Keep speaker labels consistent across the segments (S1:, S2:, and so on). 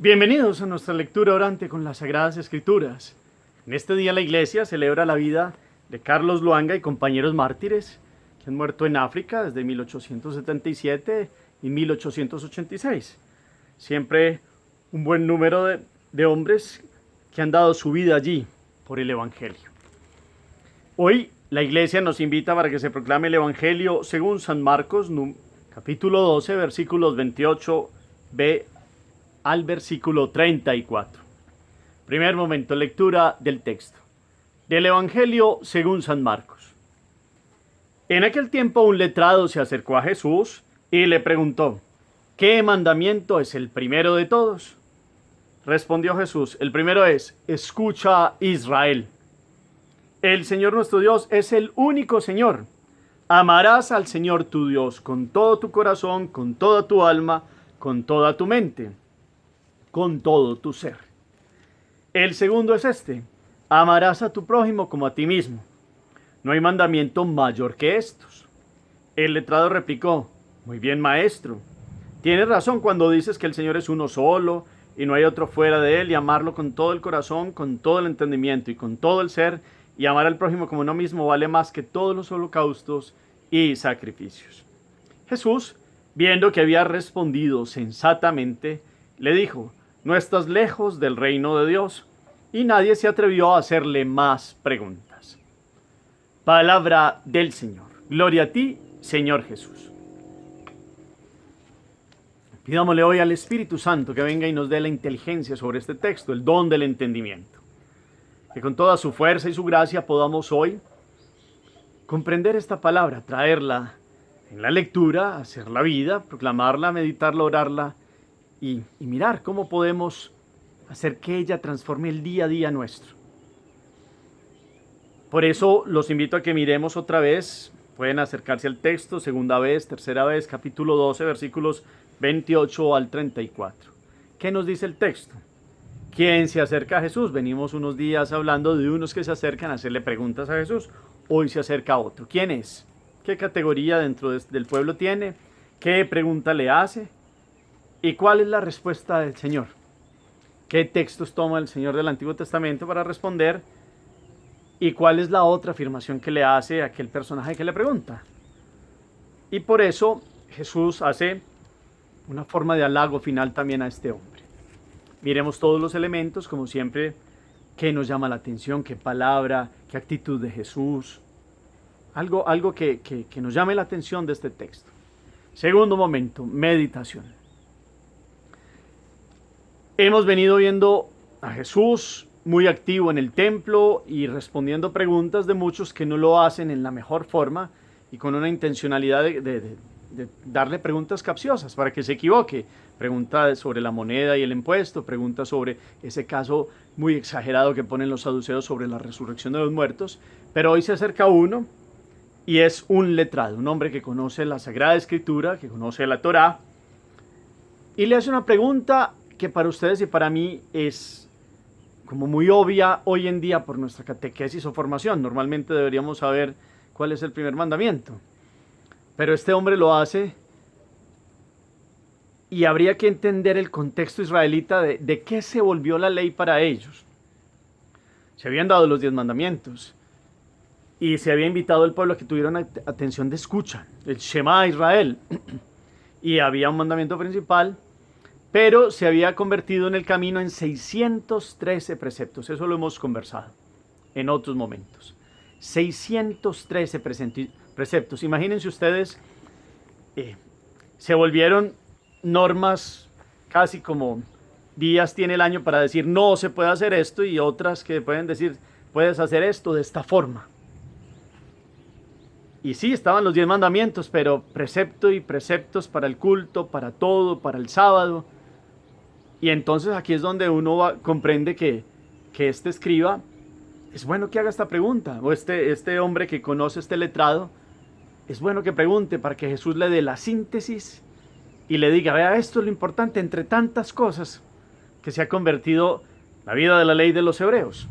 S1: Bienvenidos a nuestra lectura orante con las Sagradas Escrituras. En este día la Iglesia celebra la vida de Carlos Luanga y compañeros mártires que han muerto en África desde 1877 y 1886. Siempre un buen número de hombres que han dado su vida allí por el Evangelio. Hoy la Iglesia nos invita para que se proclame el Evangelio según San Marcos, capítulo 12, versículos 28b al versículo 34. Primer momento, lectura del texto. Del Evangelio según San Marcos. En aquel tiempo un letrado se acercó a Jesús y le preguntó: ¿qué mandamiento es el primero de todos? Respondió Jesús: el primero es: escucha, Israel. El Señor nuestro Dios es el único Señor. Amarás al Señor tu Dios con todo tu corazón, con toda tu alma, con toda tu mente, con todo tu ser. El segundo es este: amarás a tu prójimo como a ti mismo. No hay mandamiento mayor que estos. El letrado replicó: muy bien, maestro. Tienes razón cuando dices que el Señor es uno solo y no hay otro fuera de él, y amarlo con todo el corazón, con todo el entendimiento y con todo el ser, y amar al prójimo como uno mismo vale más que todos los holocaustos y sacrificios. Jesús, viendo que había respondido sensatamente, le dijo: no estás lejos del reino de Dios. Y nadie se atrevió a hacerle más preguntas. Palabra del Señor. Gloria a ti, Señor Jesús. Pidámosle hoy al Espíritu Santo que venga y nos dé la inteligencia sobre este texto, el don del entendimiento. Que con toda su fuerza y su gracia podamos hoy comprender esta palabra, traerla en la lectura, hacer la vida, proclamarla, meditarla, orarla y mirar cómo podemos hacer que ella transforme el día a día nuestro. Por eso los invito a que miremos otra vez, pueden acercarse al texto, segunda vez, tercera vez, capítulo 12, versículos 28 al 34. ¿Qué nos dice el texto? ¿Quién se acerca a Jesús? Venimos unos días hablando de unos que se acercan a hacerle preguntas a Jesús. Hoy se acerca otro. ¿Quién es? ¿Qué categoría dentro del pueblo tiene? ¿Qué pregunta le hace? ¿Y cuál es la respuesta del Señor? ¿Qué textos toma el Señor del Antiguo Testamento para responder? ¿Y cuál es la otra afirmación que le hace a aquel personaje que le pregunta? Y por eso Jesús hace una forma de halago final también a este hombre. Miremos todos los elementos, como siempre, que nos llama la atención, qué palabra, qué actitud de Jesús. Algo que nos llame la atención de este texto. Segundo momento, meditación. Hemos venido viendo a Jesús muy activo en el templo y respondiendo preguntas de muchos que no lo hacen en la mejor forma y con una intencionalidad de darle preguntas capciosas para que se equivoque. Pregunta sobre la moneda y el impuesto, pregunta sobre ese caso muy exagerado que ponen los saduceos sobre la resurrección de los muertos. Pero hoy se acerca uno y es un letrado, un hombre que conoce la Sagrada Escritura, que conoce la Torá, y le hace una pregunta que para ustedes y para mí es como muy obvia hoy en día por nuestra catequesis o formación. Normalmente deberíamos saber cuál es el primer mandamiento. Pero este hombre lo hace y habría que entender el contexto israelita de qué se volvió la ley para ellos. Se habían dado los 10 mandamientos y se había invitado al pueblo a que tuvieran atención de escucha, el Shema Israel. Y había un mandamiento principal, pero se había convertido en el camino en 613 preceptos. Eso lo hemos conversado en otros momentos. 613 preceptos. Imagínense ustedes, se volvieron normas casi como días tiene el año para decir no se puede hacer esto, y otras que pueden decir puedes hacer esto de esta forma. Y sí, estaban los 10 mandamientos, pero precepto y preceptos para el culto, para todo, para el sábado. Y entonces aquí es donde uno comprende que este escriba, es bueno que haga esta pregunta, o este hombre que conoce este letrado, es bueno que pregunte para que Jesús le dé la síntesis y le diga: vea, esto es lo importante entre tantas cosas que se ha convertido la vida de la ley de los hebreos.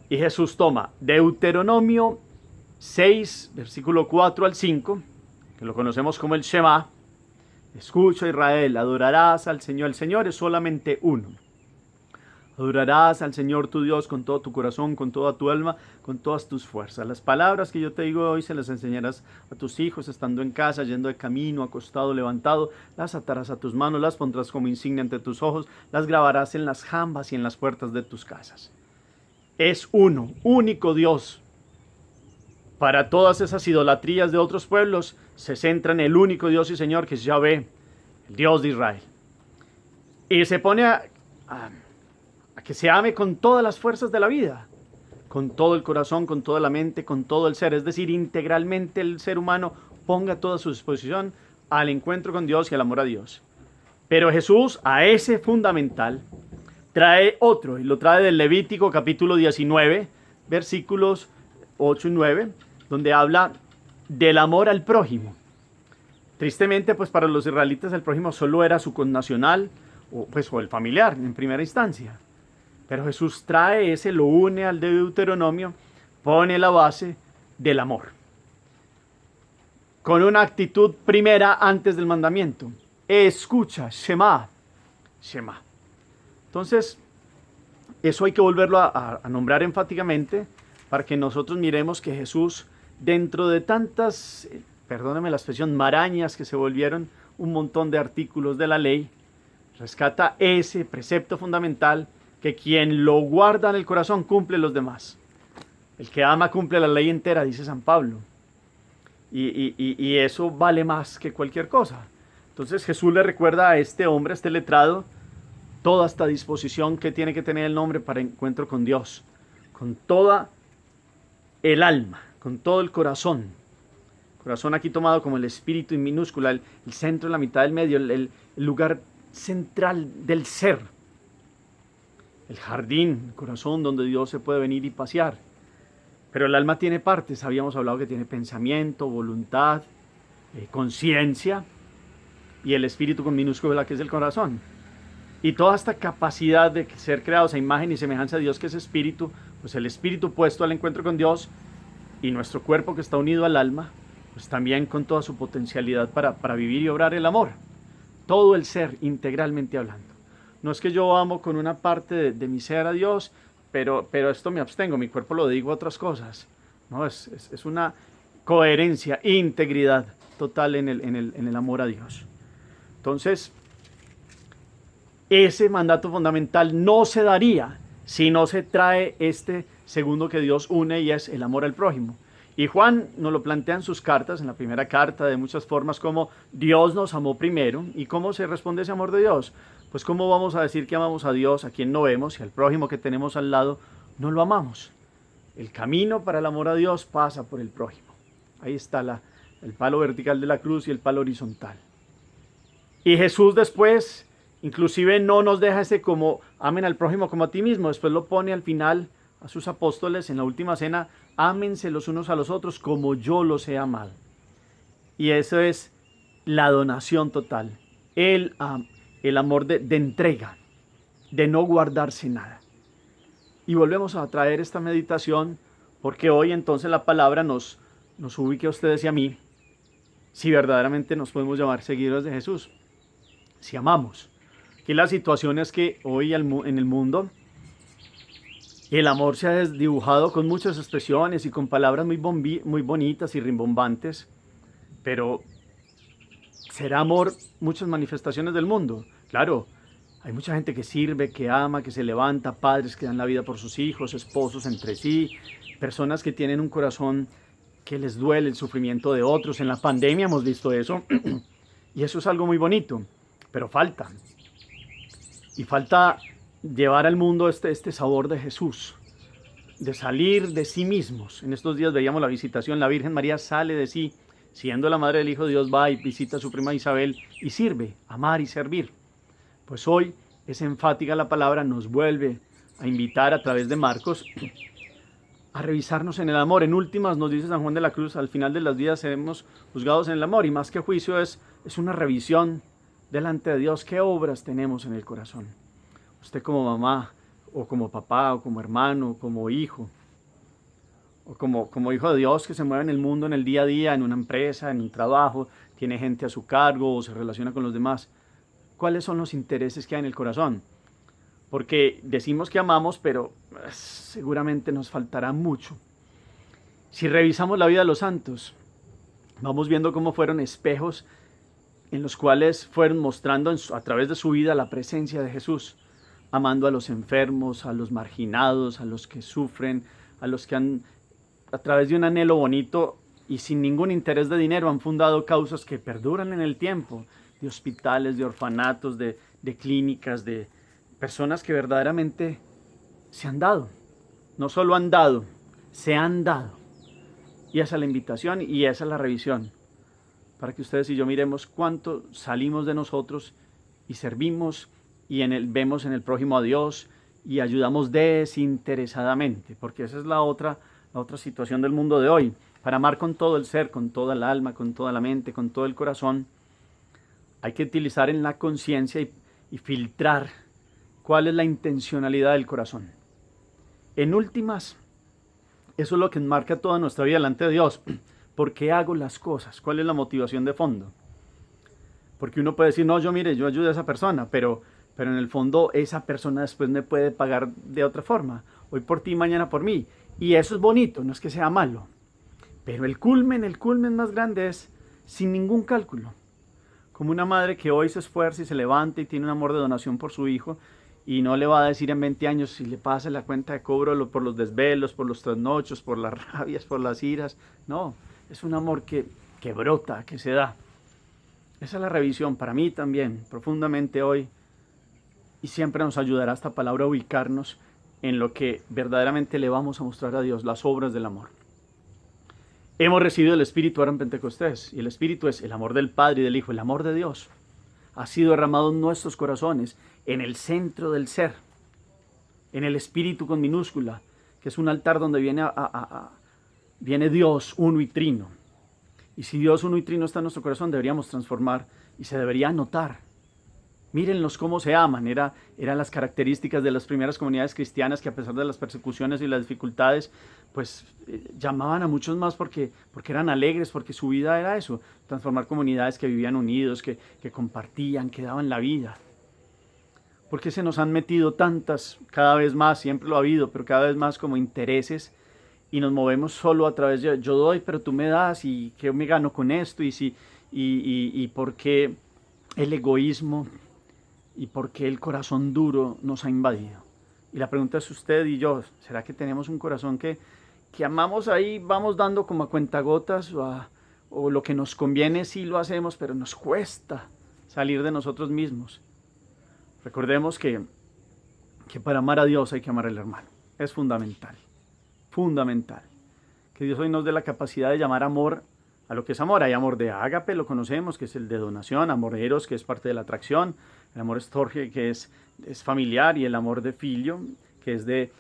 S1: Y Jesús toma Deuteronomio 6, versículo 4 al 5, que lo conocemos como el Shema, Escucha, Israel, adorarás al Señor. El Señor es solamente uno. Adorarás al Señor tu Dios con todo tu corazón, con toda tu alma, con todas tus fuerzas. Las palabras que yo te digo hoy se las enseñarás a tus hijos, estando en casa, yendo de camino, acostado, levantado. Las atarás a tus manos, las pondrás como insignia ante tus ojos, las grabarás en las jambas y en las puertas de tus casas. Es uno, único Dios. Para todas esas idolatrías de otros pueblos, se centra en el único Dios y Señor, que es Yahvé, el Dios de Israel. Y se pone a que se ame con todas las fuerzas de la vida, con todo el corazón, con toda la mente, con todo el ser, es decir, integralmente el ser humano ponga toda su disposición al encuentro con Dios y al amor a Dios. Pero Jesús a ese fundamental trae otro, y lo trae del Levítico capítulo 19, versículos 8 y 9, donde habla del amor al prójimo. Tristemente, pues para los israelitas el prójimo solo era su connacional o el familiar en primera instancia. Pero Jesús trae ese, lo une al de Deuteronomio, pone la base del amor. Con una actitud primera antes del mandamiento. Escucha, Shema, Shema. Entonces, eso hay que volverlo a nombrar enfáticamente para que nosotros miremos que Jesús, dentro de tantas, perdóneme la expresión, marañas que se volvieron un montón de artículos de la ley, rescata ese precepto fundamental que quien lo guarda en el corazón cumple los demás. El que ama cumple la ley entera, dice San Pablo. Y eso vale más que cualquier cosa. Entonces Jesús le recuerda a este hombre, a este letrado, toda esta disposición que tiene que tener el hombre para encuentro con Dios. Con toda el alma, con todo el corazón. Corazón aquí tomado como el espíritu en minúscula, el centro, la mitad del medio, el lugar central del ser. El jardín, el corazón donde Dios se puede venir y pasear. Pero el alma tiene partes, habíamos hablado que tiene pensamiento, voluntad, conciencia, y el espíritu con minúscula que es el corazón. Y toda esta capacidad de ser creados a imagen y semejanza de Dios, que es espíritu, pues el espíritu puesto al encuentro con Dios y nuestro cuerpo que está unido al alma, pues también con toda su potencialidad para vivir y obrar el amor. Todo el ser, integralmente hablando. No es que yo amo con una parte de mi ser a Dios, pero esto me abstengo, mi cuerpo lo dedico a otras cosas. No, es una coherencia, integridad total en el amor a Dios. Entonces, ese mandato fundamental no se daría si no se trae este segundo que Dios une, y es el amor al prójimo. Y Juan nos lo plantea en sus cartas, en la primera carta, de muchas formas, como Dios nos amó primero. ¿Y cómo se responde ese amor de Dios? Pues cómo vamos a decir que amamos a Dios a quien no vemos, y al prójimo que tenemos al lado no lo amamos. El camino para el amor a Dios pasa por el prójimo. Ahí está el palo vertical de la cruz y el palo horizontal. Y Jesús después, inclusive no nos deja ese como amen al prójimo como a ti mismo. Después lo pone al final a sus apóstoles en la última cena: ámense los unos a los otros como yo los he amado. Y eso es la donación total. El amor de entrega, de no guardarse nada. Y volvemos a traer esta meditación porque hoy entonces la palabra nos ubique a ustedes y a mí si verdaderamente nos podemos llamar seguidores de Jesús, si amamos. Aquí la situación es que hoy en el mundo el amor se ha desdibujado con muchas expresiones y con palabras muy bonitas y rimbombantes, pero ¿será amor muchas manifestaciones del mundo? Claro, hay mucha gente que sirve, que ama, que se levanta, padres que dan la vida por sus hijos, esposos entre sí, personas que tienen un corazón que les duele el sufrimiento de otros. En la pandemia hemos visto eso y eso es algo muy bonito, pero falta. Y falta llevar al mundo este sabor de Jesús, de salir de sí mismos. En estos días veíamos la visitación, la Virgen María sale de sí, siendo la madre del Hijo de Dios, va y visita a su prima Isabel y sirve, amar y servir. Pues hoy es enfática la palabra, nos vuelve a invitar a través de Marcos a revisarnos en el amor. En últimas nos dice San Juan de la Cruz, al final de los días seremos juzgados en el amor, y más que juicio es una revisión delante de Dios. ¿Qué obras tenemos en el corazón? Usted como mamá, o como papá, o como hermano, o como hijo, o como hijo de Dios que se mueve en el mundo, en el día a día, en una empresa, en un trabajo, tiene gente a su cargo o se relaciona con los demás. ¿Cuáles son los intereses que hay en el corazón? Porque decimos que amamos, pero seguramente nos faltará mucho. Si revisamos la vida de los santos, vamos viendo cómo fueron espejos en los cuales fueron mostrando a través de su vida la presencia de Jesús, amando a los enfermos, a los marginados, a los que sufren, a los que han, a través de un anhelo bonito y sin ningún interés de dinero, han fundado causas que perduran en el tiempo, de hospitales, de orfanatos, de clínicas, de personas que verdaderamente se han dado. No solo han dado, se han dado. Y esa es la invitación y esa es la revisión, para que ustedes y yo miremos cuánto salimos de nosotros y servimos y vemos en el prójimo a Dios y ayudamos desinteresadamente, porque esa es la otra situación del mundo de hoy. Para amar con todo el ser, con toda el alma, con toda la mente, con todo el corazón, hay que utilizar en la conciencia y filtrar cuál es la intencionalidad del corazón. En últimas, eso es lo que enmarca toda nuestra vida delante de Dios. ¿Por qué hago las cosas? ¿Cuál es la motivación de fondo? Porque uno puede decir, no, yo ayudo a esa persona, pero en el fondo esa persona después me puede pagar de otra forma. Hoy por ti, mañana por mí. Y eso es bonito, no es que sea malo. Pero el culmen más grande es sin ningún cálculo. Como una madre que hoy se esfuerza y se levanta y tiene un amor de donación por su hijo y no le va a decir en 20 años si le pasa la cuenta de cobro por los desvelos, por los trasnochos, por las rabias, por las iras. No, es un amor que brota, que se da. Esa es la revisión para mí también, profundamente hoy. Y siempre nos ayudará esta palabra a ubicarnos en lo que verdaderamente le vamos a mostrar a Dios, las obras del amor. Hemos recibido el Espíritu ahora en Pentecostés, y el Espíritu es el amor del Padre y del Hijo, el amor de Dios. Ha sido derramado en nuestros corazones, en el centro del ser, en el Espíritu con minúscula, que es un altar donde viene Dios uno y trino. Y si Dios uno y trino está en nuestro corazón, deberíamos transformar y se debería notar. Mírenlos cómo se aman, eran las características de las primeras comunidades cristianas que a pesar de las persecuciones y las dificultades, pues llamaban a muchos más porque eran alegres, porque su vida era eso, transformar comunidades que vivían unidos, que compartían, que daban la vida. Porque se nos han metido tantas, cada vez más, siempre lo ha habido, pero cada vez más como intereses y nos movemos solo a través de yo doy, pero tú me das y qué me gano con esto y por qué el egoísmo y por qué el corazón duro nos ha invadido. Y la pregunta es usted y yo, ¿será que tenemos un corazón que amamos ahí, vamos dando como a cuentagotas o lo que nos conviene sí lo hacemos, pero nos cuesta salir de nosotros mismos? Recordemos que para amar a Dios hay que amar al hermano. Es fundamental. Fundamental. Que Dios hoy nos dé la capacidad de llamar amor a lo que es amor. Hay amor de ágape, lo conocemos, que es el de donación, amor de eros, que es parte de la atracción, el amor estorge, que es familiar, y el amor de filio, que es de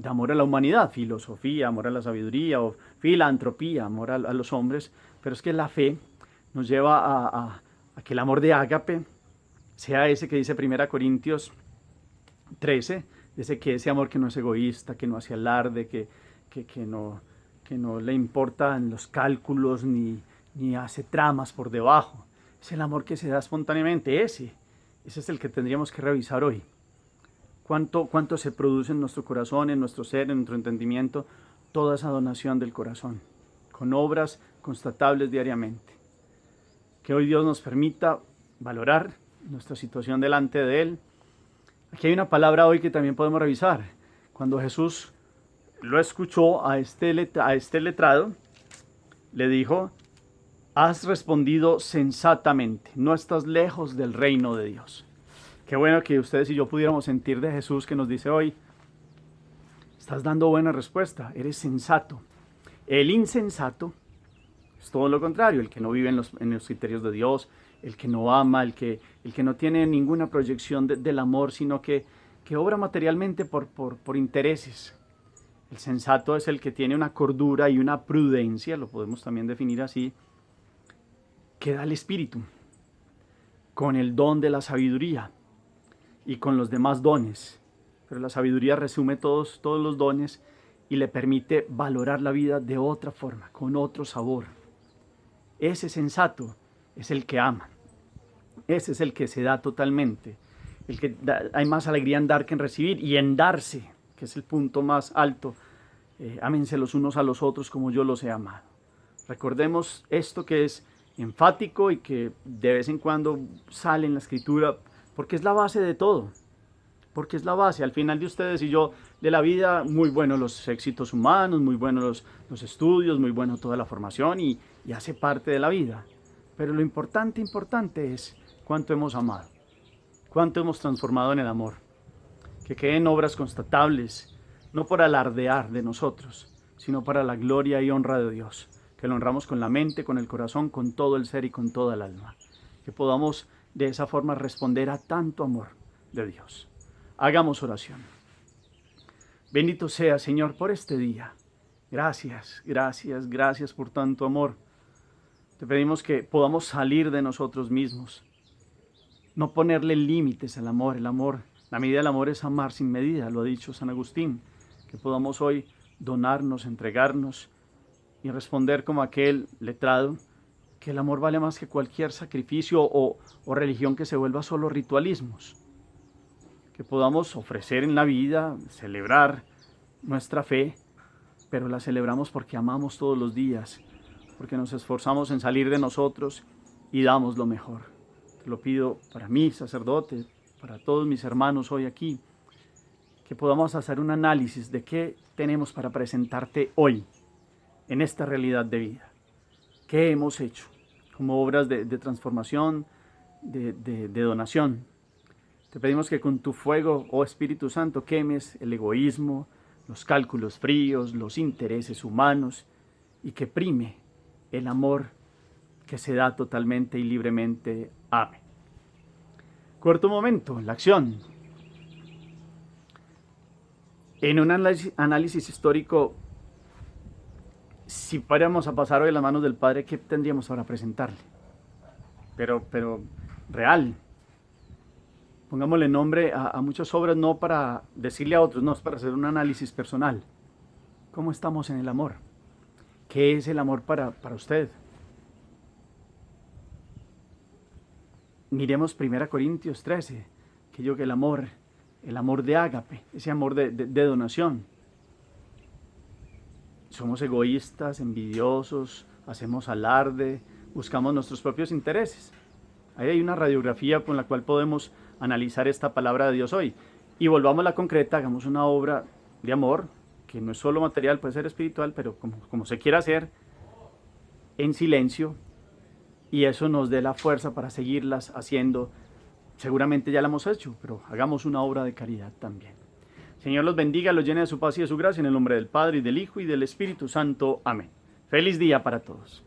S1: amor a la humanidad, filosofía, amor a la sabiduría, o filantropía, amor a los hombres. Pero es que la fe nos lleva a que el amor de ágape sea ese que dice 1 Corintios 13, ese amor que no es egoísta, que no hace alarde, que no le importan los cálculos ni hace tramas por debajo. Es el amor que se da espontáneamente, ese es el que tendríamos que revisar hoy. ¿Cuánto se produce en nuestro corazón, en nuestro ser, en nuestro entendimiento, toda esa donación del corazón, con obras constatables diariamente? Que hoy Dios nos permita valorar nuestra situación delante de Él. Aquí hay una palabra hoy que también podemos revisar. Cuando Jesús lo escuchó a este letrado, le dijo: has respondido sensatamente, no estás lejos del reino de Dios. Qué bueno que ustedes y yo pudiéramos sentir de Jesús que nos dice hoy: estás dando buena respuesta, eres sensato. El insensato es todo lo contrario, el que no vive en los criterios de Dios, el que no ama, el que no tiene ninguna proyección del amor, sino que obra materialmente por intereses. El sensato es el que tiene una cordura y una prudencia, lo podemos también definir así, que da el Espíritu, con el don de la sabiduría y con los demás dones. Pero la sabiduría resume todos los dones y le permite valorar la vida de otra forma, con otro sabor. Ese sensato es el que ama. Ese es el que se da totalmente. Hay más alegría en dar que en recibir, y en darse, que es el punto más alto. Ámense los unos a los otros como yo los he amado. Recordemos esto que es enfático y que de vez en cuando sale en la Escritura, porque es la base de todo. Porque es la base, al final de ustedes y yo, de la vida, muy buenos los éxitos humanos, muy buenos los estudios, muy bueno toda la formación y hace parte de la vida. Pero lo importante es cuánto hemos amado, cuánto hemos transformado en el amor. Que queden obras constatables, no por alardear de nosotros, sino para la gloria y honra de Dios. Que lo honramos con la mente, con el corazón, con todo el ser y con toda el alma. Que podamos de esa forma responder a tanto amor de Dios. Hagamos oración. Bendito sea, Señor, por este día. Gracias, gracias, gracias por tanto amor. Te pedimos que podamos salir de nosotros mismos. No ponerle límites al amor. La medida del amor es amar sin medida, lo ha dicho San Agustín. Que podamos hoy donarnos, entregarnos y responder como aquel letrado, que el amor vale más que cualquier sacrificio o religión que se vuelva solo ritualismos. Que podamos ofrecer en la vida, celebrar nuestra fe, pero la celebramos porque amamos todos los días, porque nos esforzamos en salir de nosotros y damos lo mejor. Te lo pido para mí, sacerdote, para todos mis hermanos hoy aquí, que podamos hacer un análisis de qué tenemos para presentarte hoy, en esta realidad de vida. ¿Qué hemos hecho como obras de transformación, de donación? Te pedimos que con tu fuego, oh Espíritu Santo, quemes el egoísmo, los cálculos fríos, los intereses humanos, y que prime el amor que se da totalmente y libremente. Amén. Cuarto momento, la acción. En un análisis histórico, si fuéramos a pasar hoy a las manos del Padre, ¿qué tendríamos para presentarle? Pero real. Pongámosle nombre a muchas obras, no para decirle a otros, no, es para hacer un análisis personal. ¿Cómo estamos en el amor? ¿Qué es el amor para usted? Miremos 1 Corintios 13, que yo que el amor de ágape, ese amor de donación. Somos egoístas, envidiosos, hacemos alarde, buscamos nuestros propios intereses. Ahí hay una radiografía con la cual podemos analizar esta palabra de Dios hoy. Y volvamos a la concreta, hagamos una obra de amor, que no es solo material, puede ser espiritual, pero como se quiera hacer, en silencio, y eso nos dé la fuerza para seguirlas haciendo. Seguramente ya la hemos hecho, pero hagamos una obra de caridad también. Señor los bendiga, los llene de su paz y de su gracia, en el nombre del Padre, y del Hijo, y del Espíritu Santo. Amén. Feliz día para todos.